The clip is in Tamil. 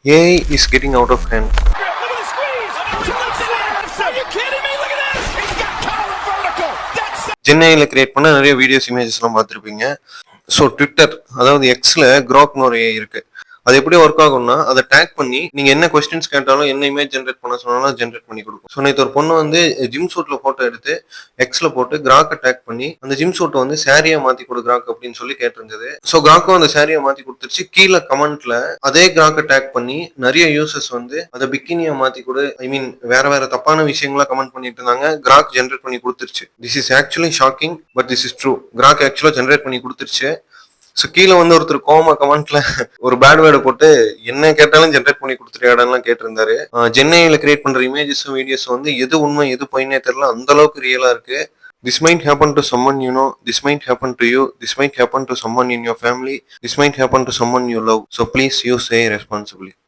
AI is getting out of hand. சென்னையில் கிரியேட் பண்ண நிறைய வீடியோஸ் இமேஜஸ்லாம் பார்த்துருப்பீங்க. ஸோ ட்விட்டர், அதாவது எக்ஸில் க்ராக்னு ஒரு AI இருக்கு. அது எப்படி ஒர்க் ஆகும்னா, அதை டேக் பண்ணி நீங்கள் என்ன கொஸ்டின்ஸ் கேட்டாலும், என்ன இமேஜ் ஜென்ரேட் பண்ண சொன்னாலும் ஜென்ரேட் பண்ணி கொடுக்கும். ஸோ நேற்று ஒரு பொண்ணு வந்து ஜிம் சூட்டில் ஃபோட்டோ எடுத்து எக்ஸில் போட்டு கிராக்கை டேக் பண்ணி அந்த ஜிம் சூட்டை வந்து சாரியாக மாற்றி கொடு கிராக் அப்படின்னு சொல்லி கேட்டிருந்தது. ஸோ கிராக்கும் அந்த சாரியை மாற்றி கொடுத்துருச்சு. கீழே கமெண்ட்ல அதே கிராக்கை டேக் பண்ணி நிறைய யூசர்ஸ் வந்து அதை பிக்கினியை மாற்றி கொடு, ஐ மீன் வேற வேற தப்பான விஷயங்களா கமெண்ட் பண்ணிட்டு இருந்தாங்க. கிராக் ஜென்ரேட் பண்ணி கொடுத்துருச்சு. This is actually shocking, but this is true. Grok ஆக்சுவலாக ஜென்ரேட் பண்ணி கொடுத்துருச்சு. ஸோ கீழே வந்து ஒருத்தர் கோமா கமெண்ட்ல ஒரு பேட் வேர்டை போட்டு என்ன கேட்டாலும் ஜென்ரேட் பண்ணி கொடுத்துருக்காடலாம் கேட்டிருந்தாரு. சென்னையில கிரியேட் பண்ற இமேஜஸும் வீடியோஸும் வந்து எது உண்மை எது பொய்னே தெரியல, அந்த அளவுக்கு ரியலா இருக்கு. This might happen to someone you know, this might happen to you, this might happen to someone in your family, this might happen to someone you love. So please use AI responsibly.